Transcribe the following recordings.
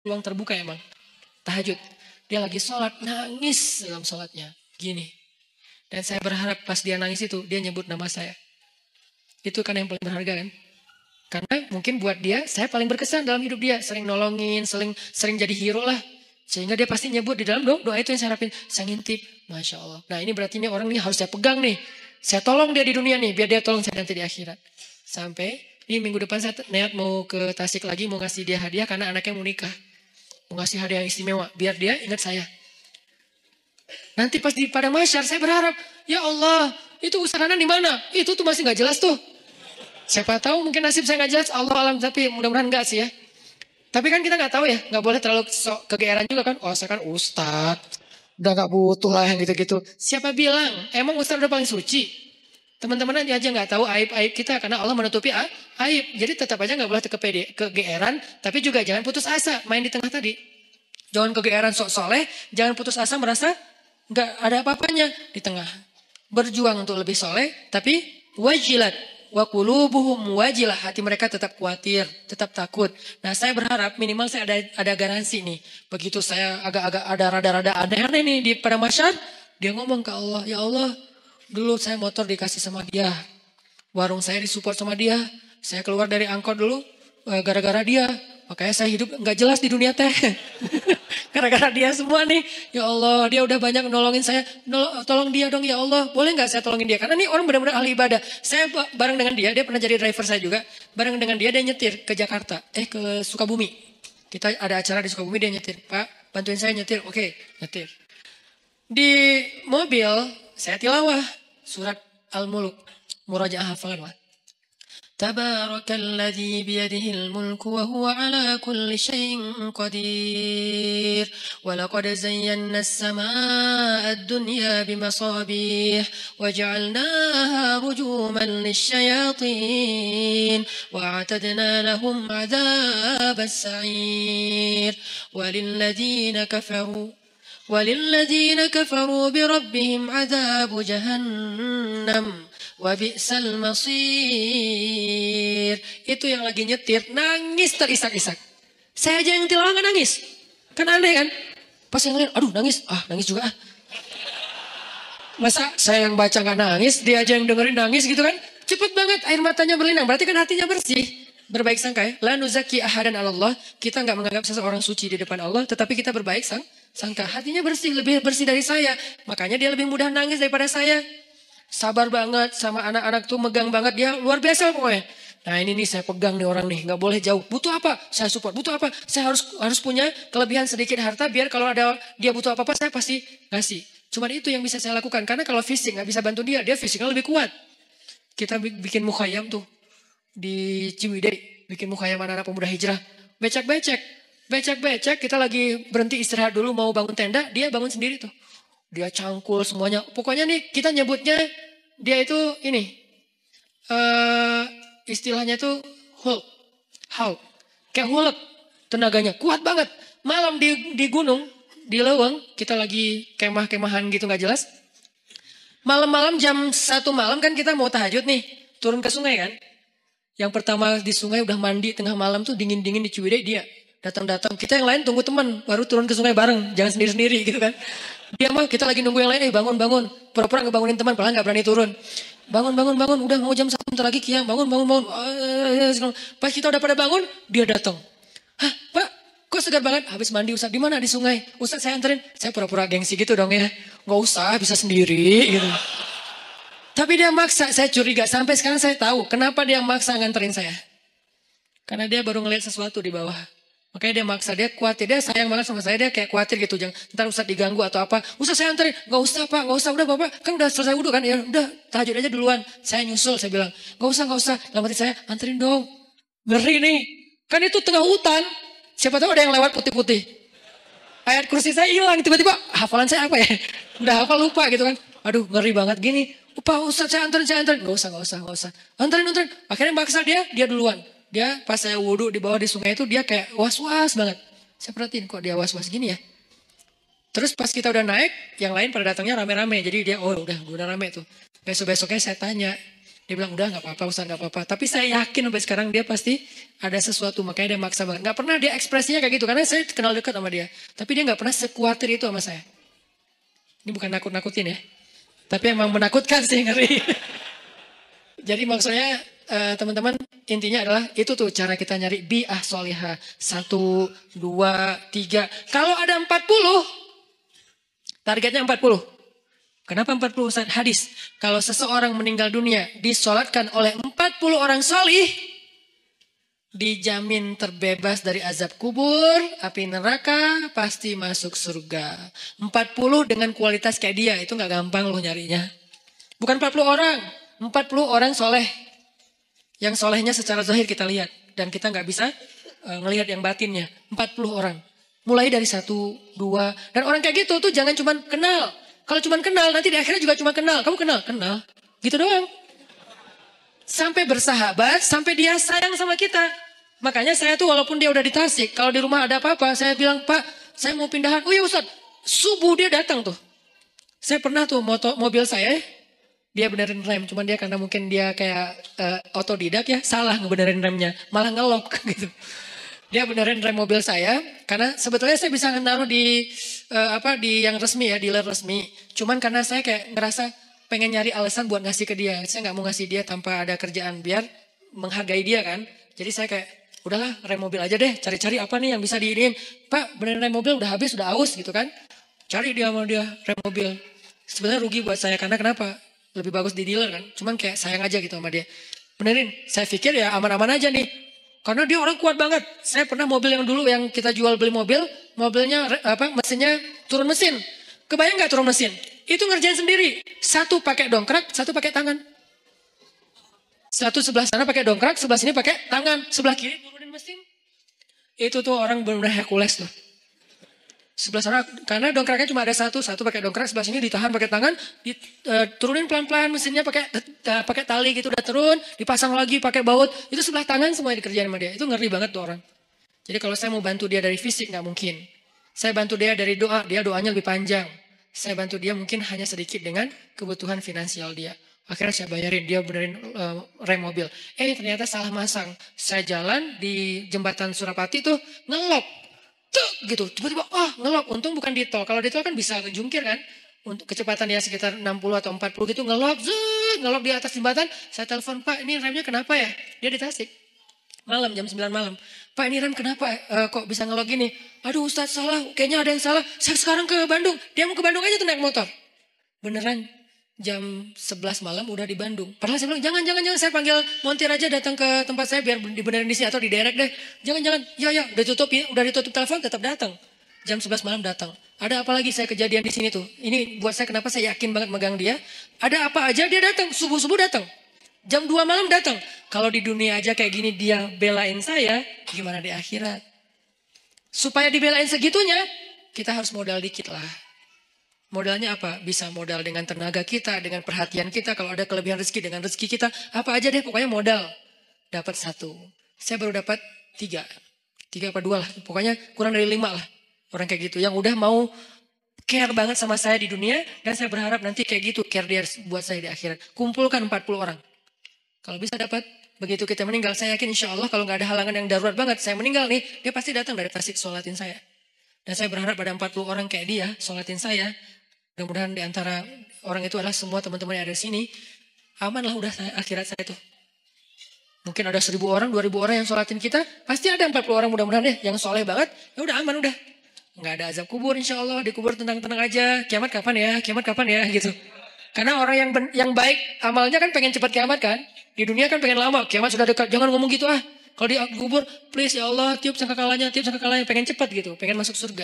peluang terbuka emang. Tahajud. Dia lagi sholat, nangis dalam sholatnya. Gini. Dan saya berharap pas dia nangis itu, dia nyebut nama saya. Itu kan yang paling berharga kan. Karena mungkin buat dia, saya paling berkesan dalam hidup dia. Sering nolongin, sering jadi hero lah. Sehingga dia pasti nyebut di dalam doa itu yang saya harapin. Saya ngintip, Masya Allah. Nah ini berarti ini orang ini harus saya pegang nih. Saya tolong dia di dunia nih, biar dia tolong saya nanti di akhirat. Sampai ini minggu depan saya niat mau ke Tasik lagi, mau ngasih dia hadiah karena anaknya mau nikah. Mau ngasih hadiah yang istimewa, biar dia ingat saya. Nanti pas di pada masyar saya berharap, ya Allah, itu Ustaz Hanan di mana? Itu tuh masih nggak jelas tuh. Siapa tahu mungkin nasib saya nggak jelas, Allah alam, tapi mudah-mudahan nggak sih ya. Tapi kan kita nggak tahu ya, nggak boleh terlalu kegeeran juga kan. Oh saya kan Ustadz, udah nggak butuh lah yang gitu-gitu. Siapa bilang? Emang Ustadz udah paling suci? Teman-teman aja nggak tahu aib-aib kita karena Allah menutupi aib. Jadi tetap aja nggak boleh kegeeran, tapi juga jangan putus asa main di tengah tadi. Jangan kegeeran sok soleh, jangan putus asa merasa nggak ada apa-apanya di tengah. Berjuang untuk lebih soleh, tapi wajilat. Wa qulubuhum wajilah, hati mereka tetap khawatir, tetap takut. Nah saya berharap minimal saya ada garansi nih. Begitu saya agak-agak ada rada-rada aneh-aneh nih di pada masyar, dia ngomong ke Allah, ya Allah, dulu saya motor dikasih sama dia, warung saya disupport sama dia, saya keluar dari angkot dulu gara-gara dia. Makanya saya hidup nggak jelas di dunia teh. Gara-gara dia semua nih. Ya Allah, dia udah banyak nolongin saya. Tolong dia dong ya Allah. Boleh nggak saya tolongin dia? Karena ini orang benar-benar ahli ibadah. Saya bareng dengan dia pernah jadi driver saya juga. Bareng dengan dia nyetir ke Jakarta. Ke Sukabumi. Kita ada acara di Sukabumi, dia nyetir. Pak, bantuin saya nyetir. Oke, nyetir. Di mobil, saya tilawah surat Al-Mulk. Murajaah hafalan, Pak. تبارك الذي بيده الملك وهو على كل شيء قدير ولقد زينا السماء الدنيا بمصابيح وجعلناها رجوما للشياطين وأعتدنا لهم عذاب السعير وللذين كفروا بربهم عذاب جهنم Wabi'sal masir. Itu yang lagi nyetir nangis terisak-isak. Saya aja yang tilawah nggak nangis. Kan aneh kan? Pas yang lain, aduh nangis. Nangis juga. Masa saya yang baca nggak nangis, dia aja yang dengerin nangis gitu kan? Cepet banget air matanya berlinang. Berarti kan hatinya bersih. Berbaik sangka ya. La nuzaki ahadan Allah. Kita nggak menganggap seseorang suci di depan Allah. Tetapi kita berbaik sangka. Hatinya bersih, lebih bersih dari saya. Makanya dia lebih mudah nangis daripada saya. Sabar banget sama anak-anak tuh, megang banget dia, luar biasa pokoknya. Nah ini nih saya pegang nih orang nih, nggak boleh jauh. Butuh apa? Saya support. Butuh apa? Saya harus punya kelebihan sedikit harta biar kalau ada dia butuh apa-apa saya pasti ngasih. Cuman itu yang bisa saya lakukan karena kalau fisik nggak bisa bantu dia fisiknya lebih kuat. Kita bikin mukhayam tuh di Ciwidey, bikin mukhayam anak-anak pemuda hijrah. Becek-becek, kita lagi berhenti istirahat dulu mau bangun tenda, dia bangun sendiri tuh. Dia cangkul semuanya. Pokoknya nih kita nyebutnya dia itu ini. Istilahnya tuh Hulk. Kayak Hulk. Tenaganya kuat banget. Malam di gunung, di Leweng. Kita lagi kemah-kemahan gitu gak jelas. Malam-malam jam 1 malam kan kita mau tahajud nih. Turun ke sungai kan. Yang pertama di sungai udah mandi tengah malam tuh dingin-dingin di Ciwidey dia. Datang-datang. Kita yang lain tunggu teman. Baru turun ke sungai bareng. Jangan sendiri-sendiri gitu kan. Dia mah kita lagi nunggu yang lain, bangun. Pura-pura ngebangunin teman, padahal gak berani turun. Bangun. Udah mau jam 1 bentar lagi Kiam. Bangun. Pas kita udah pada bangun, dia datang. Hah, Pak, kok segar banget? Habis mandi Ustaz, di mana? Di sungai. Ustaz saya anterin. Saya pura-pura gengsi gitu dong ya. Gak usah, bisa sendiri gitu. Tapi dia maksa, saya curiga. Sampai sekarang saya tahu kenapa dia maksa nganterin saya. Karena dia baru ngeliat sesuatu di bawah. Makanya dia maksa, dia khawatir, dia sayang banget sama saya, dia kayak khawatir gitu, jangan ntar Ustaz diganggu atau apa. Ustaz saya anterin, gak usah Pak, gak usah, udah Bapak, kan udah selesai wudhu kan, ya udah tahajud aja duluan. Saya nyusul, saya bilang, gak usah, dalam hati saya, anterin dong. Ngeri nih, kan itu tengah hutan, siapa tahu ada yang lewat putih-putih. Ayat kursi saya hilang, tiba-tiba hafalan saya apa ya, udah hafal lupa gitu kan. Aduh ngeri banget gini, Pak Ustaz saya anterin, gak usah. Anterin, akhirnya maksa dia duluan. Dia pas saya wudhu di bawah di sungai itu dia kayak was-was banget. Saya perhatiin kok dia was-was gini ya. Terus pas kita udah naik, yang lain pada datangnya rame-rame. Jadi dia udah rame tuh. Besok-besoknya saya tanya, Dia bilang, udah gak apa-apa Ustaz, gak apa-apa. Tapi saya yakin sampai sekarang dia pasti ada sesuatu, makanya dia maksa banget. Gak pernah dia ekspresinya kayak gitu, karena saya kenal dekat sama dia. Tapi dia gak pernah sekuatir itu sama saya. Ini bukan nakut-nakutin ya. Tapi emang menakutkan sih, ngeri. Jadi maksudnya teman-teman, intinya adalah itu tuh cara kita nyari bi'ah solihah. 1, 2, 3. Kalau ada 40, targetnya 40. Kenapa 40 Ustaz? Hadis. Kalau seseorang meninggal dunia disolatkan oleh 40 orang solih, dijamin terbebas dari azab kubur, api neraka, pasti masuk surga. 40 dengan kualitas kayak dia, itu gak gampang loh nyarinya. Bukan 40 orang, 40 orang soleh. Yang solehnya secara zahir kita lihat. Dan kita gak bisa ngelihat yang batinnya. 40 orang. Mulai dari 1, 2. Dan orang kayak gitu tuh jangan cuma kenal. Kalau cuma kenal, nanti di akhirnya juga cuma kenal. Kamu kenal? Kenal. Gitu doang. Sampai bersahabat, sampai dia sayang sama kita. Makanya saya tuh walaupun dia udah di Tasik, kalau di rumah ada apa-apa, saya bilang, Pak, saya mau pindahan. Oh ya Ustaz, subuh dia datang tuh. Saya pernah tuh mobil saya, dia benerin rem. Cuman dia karena mungkin dia kayak otodidak ya, salah ngebenerin remnya. Malah ngelok gitu. Dia benerin rem mobil saya, karena sebetulnya saya bisa naruh di di yang resmi ya, dealer resmi. Cuman karena saya kayak ngerasa pengen nyari alasan buat ngasih ke dia. Saya nggak mau ngasih dia tanpa ada kerjaan, biar menghargai dia kan. Jadi saya kayak, udahlah rem mobil aja deh, cari-cari apa nih yang bisa diinin. Pak, benerin rem mobil udah habis, udah aus gitu kan. Cari dia sama dia rem mobil. Sebenarnya rugi buat saya, karena kenapa? Lebih bagus di dealer kan. Cuman kayak sayang aja gitu sama dia. Benerin, saya pikir ya aman-aman aja nih. Karena dia orang kuat banget. Saya pernah mobil yang dulu yang kita jual beli mobil, mobilnya mesinnya turun mesin. Kebayang nggak turun mesin? Itu ngerjain sendiri. Satu pakai dongkrak, satu pakai tangan. Satu sebelah sana pakai dongkrak, sebelah sini pakai tangan, sebelah kiri turunin mesin. Itu tuh orang benar-benar Hercules tuh. Sebelah sana, karena dongkraknya cuma ada satu pakai dongkrak, sebelah sini ditahan pakai tangan, diturunin pelan-pelan mesinnya pakai tali gitu, udah turun, dipasang lagi pakai baut, itu sebelah tangan semua dikerjain sama dia. Itu ngeri banget tuh orang. Jadi kalau saya mau bantu dia dari fisik nggak mungkin. Saya bantu dia dari doa, dia doanya lebih panjang. Saya bantu dia mungkin hanya sedikit dengan kebutuhan finansial dia. Akhirnya saya bayarin, dia benerin rem mobil. Ternyata salah masang. Saya jalan di jembatan Surapati tuh ngelok. Tuh gitu, tiba-tiba ngelok. Untung bukan di tol. Kalau di tol kan bisa jungkir kan. Untuk kecepatan dia sekitar 60 atau 40 gitu ngelok. Ngelok di atas jembatan. Saya telepon, Pak ini remnya kenapa ya? Dia di Tasik. Malam, jam 9 malam. Pak ini rem kenapa kok bisa ngelok gini? Aduh Ustaz salah, kayaknya ada yang salah. Saya sekarang ke Bandung. Dia mau ke Bandung aja tuh naik motor. Beneran jam 11 malam udah di Bandung. Padahal saya bilang jangan saya panggil montir aja datang ke tempat saya biar dibenerin di sini atau di direct deh. Jangan. Ya udah ditutup telepon tetap datang. Jam 11 malam datang. Ada apa lagi saya kejadian di sini tuh. Ini buat saya kenapa saya yakin banget megang dia. Ada apa aja dia datang, subuh-subuh datang. Jam 2 malam datang. Kalau di dunia aja kayak gini dia belain saya, gimana di akhirat? Supaya dibelain segitunya, kita harus modal dikit lah. Modalnya apa? Bisa modal dengan tenaga kita, dengan perhatian kita. Kalau ada kelebihan rezeki dengan rezeki kita, apa aja deh pokoknya modal. Dapat 1. Saya baru dapat 3. 3 apa 2 lah. Pokoknya kurang dari 5 lah. Orang kayak gitu. Yang udah mau care banget sama saya di dunia. Dan saya berharap nanti kayak gitu care dia buat saya di akhirat. Kumpulkan 40 orang. Kalau bisa dapat, begitu kita meninggal, saya yakin insya Allah kalau nggak ada halangan yang darurat banget, saya meninggal nih, dia pasti datang dari Tasik sholatin saya. Dan saya berharap ada 40 orang kayak dia sholatin saya. Mudah-mudahan di antara orang itu adalah semua teman-teman yang ada di sini. Aman lah udah akhirat saya tuh. Mungkin ada 1000 orang, 2000 orang yang sholatin kita. Pasti ada 40 orang mudah-mudahan deh yang soleh banget. Ya udah aman udah. Nggak ada azab kubur insya Allah. Dikubur tenang-tenang aja. Kiamat kapan ya? Kiamat kapan ya? Gitu. Karena orang yang baik amalnya kan pengen cepat kiamat kan. Di dunia kan pengen lama. Kiamat sudah dekat. Jangan ngomong gitu ah. Kalau dikubur, please ya Allah tiup sangkakalanya. Pengen cepat gitu. Pengen masuk surga.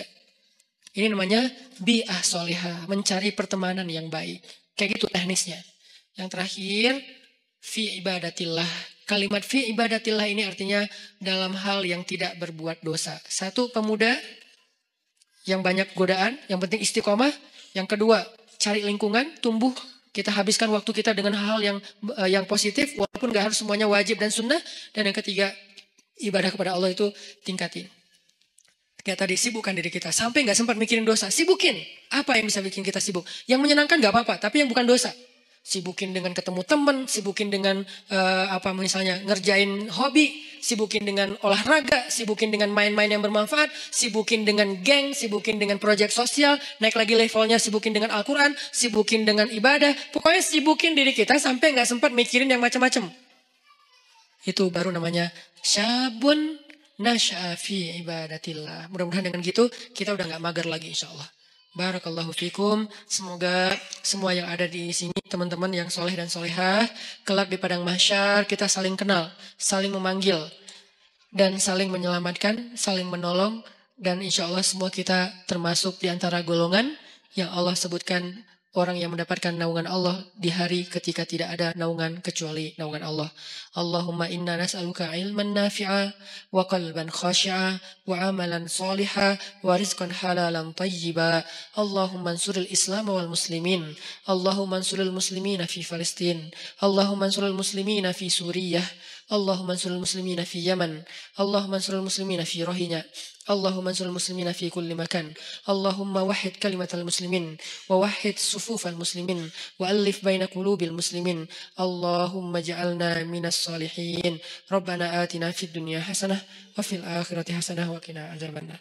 Ini namanya bi'ah solihah. Mencari pertemanan yang baik. Kayak gitu teknisnya. Yang terakhir, fi ibadatillah. Kalimat fi ibadatillah ini artinya dalam hal yang tidak berbuat dosa. 1, pemuda yang banyak godaan. Yang penting istiqomah. Yang kedua, cari lingkungan, tumbuh. Kita habiskan waktu kita dengan hal yang positif. Walaupun gak harus semuanya wajib dan sunnah. Dan yang ketiga, ibadah kepada Allah itu tingkatin. Kayak tadi, sibukkan diri kita. Sampai gak sempat mikirin dosa, sibukin. Apa yang bisa bikin kita sibuk? Yang menyenangkan gak apa-apa, tapi yang bukan dosa. sibukin dengan ketemu teman, sibukin dengan misalnya ngerjain hobi, sibukin dengan olahraga, sibukin dengan main-main yang bermanfaat, sibukin dengan geng, sibukin dengan proyek sosial, naik lagi levelnya, sibukin dengan Al-Quran, sibukin dengan ibadah. Pokoknya sibukin diri kita sampai nggak sempat mikirin yang macam-macam. Itu baru namanya syabun nasya'a fi ibadatillah. Mudah-mudahan dengan gitu kita udah nggak mager lagi insya Allah. Barakallahu fikum. Semoga semua yang ada di sini, teman-teman yang soleh dan solehah, kelak di padang mahsyar kita saling kenal, saling memanggil, dan saling menyelamatkan, saling menolong. Dan insya Allah semua kita termasuk di antara golongan yang Allah sebutkan orang yang mendapatkan naungan Allah di hari ketika tidak ada naungan kecuali naungan Allah. Allahumma inna nas'aluka ilman nafi'a wa qalban khashi'a wa amalan saliha wa rizqan halalan tayyiba. Allahumma ansuril Islam wal muslimin. Allahumma ansuril muslimina fi Palestin. Allahumma ansuril muslimina fi Suriah. Allahumma ansuril muslimina fi Yaman. Allahumma ansuril muslimina fi Rohingya. اللهم انصر المسلمين في كل مكان. اللهم وحد كلمة المسلمين ووحد صفوف المسلمين وألف بين قلوب المسلمين. اللهم اجعلنا من الصالحين. ربنا آتنا في الدنيا حسنة وفي الآخرة حسنة وقنا عذاب النار.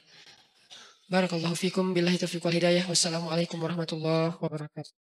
بارك الله فيكم. بالله التوفيق والهداية. والسلام عليكم ورحمة الله وبركاته.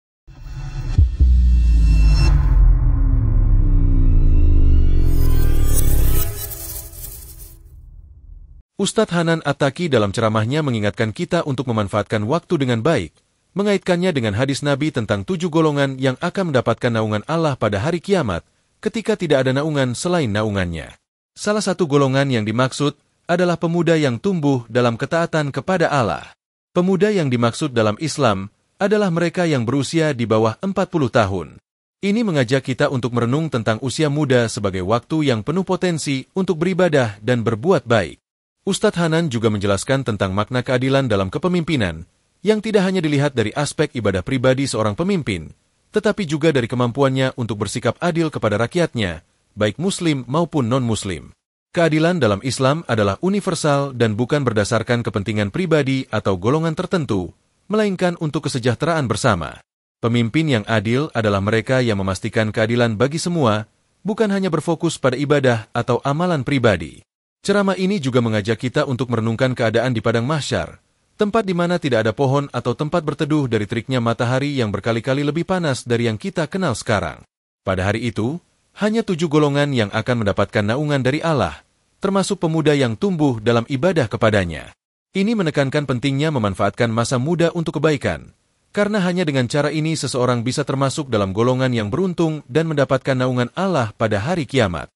Ustadz Hanan At-Taqi dalam ceramahnya mengingatkan kita untuk memanfaatkan waktu dengan baik, mengaitkannya dengan hadis Nabi tentang 7 golongan yang akan mendapatkan naungan Allah pada hari kiamat, ketika tidak ada naungan selain naungannya. Salah satu golongan yang dimaksud adalah pemuda yang tumbuh dalam ketaatan kepada Allah. Pemuda yang dimaksud dalam Islam adalah mereka yang berusia di bawah 40 tahun. Ini mengajak kita untuk merenung tentang usia muda sebagai waktu yang penuh potensi untuk beribadah dan berbuat baik. Ustadz Hanan juga menjelaskan tentang makna keadilan dalam kepemimpinan, yang tidak hanya dilihat dari aspek ibadah pribadi seorang pemimpin, tetapi juga dari kemampuannya untuk bersikap adil kepada rakyatnya, baik muslim maupun non-muslim. Keadilan dalam Islam adalah universal dan bukan berdasarkan kepentingan pribadi atau golongan tertentu, melainkan untuk kesejahteraan bersama. Pemimpin yang adil adalah mereka yang memastikan keadilan bagi semua, bukan hanya berfokus pada ibadah atau amalan pribadi. Ceramah ini juga mengajak kita untuk merenungkan keadaan di padang mahsyar, tempat di mana tidak ada pohon atau tempat berteduh dari teriknya matahari yang berkali-kali lebih panas dari yang kita kenal sekarang. Pada hari itu, hanya 7 golongan yang akan mendapatkan naungan dari Allah, termasuk pemuda yang tumbuh dalam ibadah kepadanya. Ini menekankan pentingnya memanfaatkan masa muda untuk kebaikan, karena hanya dengan cara ini seseorang bisa termasuk dalam golongan yang beruntung dan mendapatkan naungan Allah pada hari kiamat.